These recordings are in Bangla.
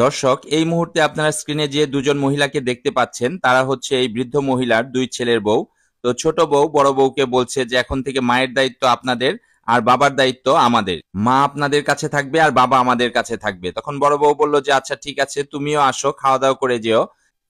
দর্শক, এই মুহূর্তে আপনারা স্ক্রিনে যে দুজন মহিলাকে দেখতে পাচ্ছেন তারা হচ্ছে এই বৃদ্ধ মহিলার দুই ছেলের বউ। তো ছোট বউ বড় বউকে বলছে যে এখন থেকে মায়ের দায়িত্ব আপনাদের আর বাবার দায়িত্ব আমাদের। মা আপনাদের কাছে থাকবে আর বাবা আমাদের কাছে থাকবে। তখন বড় বউ বলল যে আচ্ছা ঠিক আছে, তুমিও আসো, খাওয়া দাওয়া করে যেও।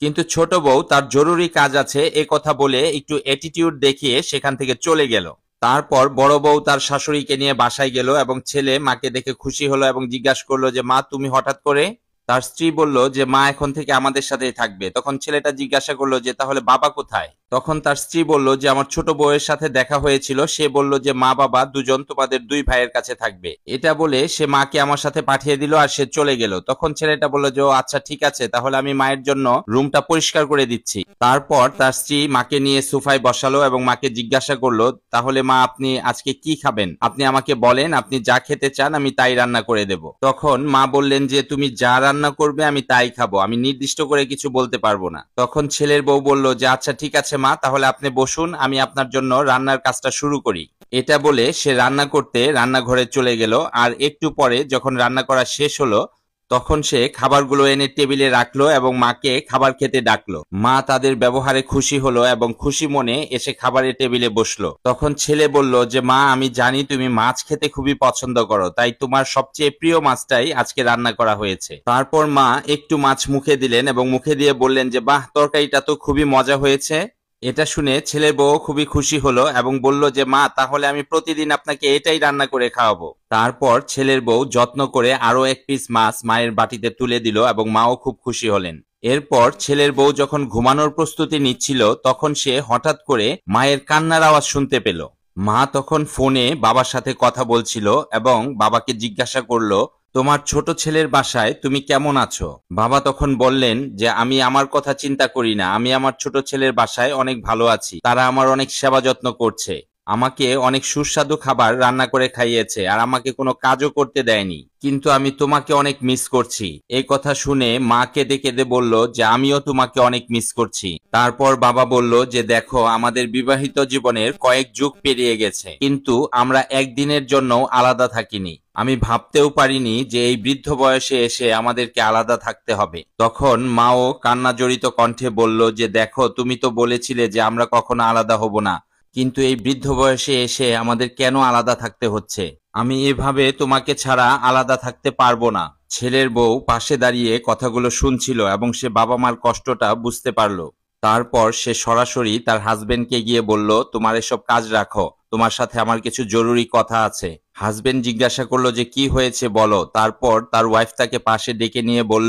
কিন্তু ছোট বউ তার জরুরি কাজ আছে এ কথা বলে একটু অ্যাটিটিউড দেখিয়ে সেখান থেকে চলে গেল। তারপর বড় বউ তার শাশুড়িকে নিয়ে বাসায় গেল এবং ছেলে মাকে দেখে খুশি হলো এবং জিজ্ঞাসা করলো যে মা তুমি হঠাৎ করে। তার স্ত্রী বলল যে মা এখন থেকে আমাদের সাথেই থাকবে। তখন ছেলেটা জিজ্ঞাসা করলো যে তাহলে বাবা কোথায়। তখন তার স্ত্রী বলল যে আমার ছোট বউয়ের সাথে দেখা হয়েছিল, সে বলল যে মা বাবা দুজন তোমাদের দুই ভাইয়ের কাছে থাকবে। এটা বলে সে মাকে আমার সাথে পাঠিয়ে দিল আর সে চলে গেল। তখন ছেলেটা বলল যে ও আচ্ছা ঠিক আছে, তাহলে আমি মায়ের জন্য রুমটা পরিষ্কার করে দিচ্ছি। তারপর তার স্ত্রী মাকে নিয়ে সোফায় বসালো এবং মাকে জিজ্ঞাসা করলো তাহলে মা আপনি আজকে কি খাবেন, আপনি আমাকে বলেন, আপনি যা খেতে চান আমি তাই রান্না করে দেব। তখন মা বললেন যে তুমি যা রান্না করবে আমি তাই খাবো, আমি নির্দিষ্ট করে কিছু বলতে পারবো না। তখন ছেলের বউ বলল যে আচ্ছা ঠিক আছে মা, তাহলে আপনি বসুন, আমি আপনার জন্য রান্নার কাজটা শুরু করি। এটা বলে সে রান্না করতে রান্নাঘরে চলে গেল। আর একটু পরে যখন রান্না করা শেষ হলো তখন সে খাবারগুলো এনে টেবিলে রাখলো এবং মাকে খাবার খেতে ডাকলো। মা তাদের ব্যবহারে খুশি হলো এবং খুশি মনে এসে খাবারের টেবিলে বসলো। তখন ছেলে বলল যে মা আমি জানি তুমি মাছ খেতে খুবই পছন্দ করো, তাই তোমার সবচেয়ে প্রিয় মাছটাই আজকে রান্না করা হয়েছে। তারপর মা একটু মাছ মুখে দিলেন এবং মুখে দিয়ে বললেন যে বাহ, তরকারিটা তো খুবই মজা হয়েছে। এটা শুনে ছেলের বউ খুবই খুশি হলো এবং বলল যে মা তাহলে আমি প্রতিদিন আপনাকে এটাই রান্না করে খাওয়াবো। তারপর ছেলের বউ যত্ন করে আরো এক পিস মাছ মায়ের বাটিতে তুলে দিল এবং মাও খুব খুশি হলেন। এরপর ছেলের বউ যখন ঘুমানোর প্রস্তুতি নিচ্ছিল তখন সে হঠাৎ করে মায়ের কান্নার আওয়াজ শুনতে পেল। মা তখন ফোনে বাবার সাথে কথা বলছিল এবং বাবাকে জিজ্ঞাসা করলো তোমার ছোট ছেলের বাসায় তুমি কেমন আছো। বাবা তখন বললেন যে আমি আমার কথা চিন্তা করি না, আমি আমার ছোট ছেলের বাসায় অনেক ভালো আছি, তারা আমার অনেক সেবা যত্ন করছে, আমাকে অনেক সুস্বাদু খাবার রান্না করে খাইয়েছে আর আমাকে কোনো কাজও করতে দেয়নি, কিন্তু আমি তোমাকে অনেক মিস করছি। এই কথা শুনে মা কেঁদে কেঁদে বলল যে আমিও তোমাকে অনেক মিস করছি। তারপর বাবা বলল যে দেখো আমাদের বিবাহিত জীবনের কয়েক যুগ পেরিয়ে গেছে, কিন্তু আমরা একদিনের জন্য আলাদা থাকিনি। আমি ভাবতেও পারিনি যে এই বৃদ্ধ বয়সে এসে আমাদেরকে আলাদা থাকতে হবে। তখন মাও কান্না জড়িত কণ্ঠে বলল যে দেখো তুমি তো বলেছিলে যে আমরা কখনো আলাদা হব না, কিন্তু এই বৃদ্ধ বয়সে এসে আমাদের কেন আলাদা থাকতে হচ্ছে। আমি এভাবে তোমাকে ছাড়া আলাদা থাকতে পারবো না। ছেলের বউ পাশে দাঁড়িয়ে কথাগুলো শুনছিল এবং সে বাবা মার কষ্টটা বুঝতে পারলো। তারপর সে সরাসরি তার হাজবেন্ডকে গিয়ে বলল তোমার এসব কাজ রাখো, তোমার সাথে আমার কিছু জরুরি কথা আছে। হাজবেন্ড জিজ্ঞাসা করলো যে কি হয়েছে বলো। তারপর তার ওয়াইফ তাকে পাশে ডেকে নিয়ে বলল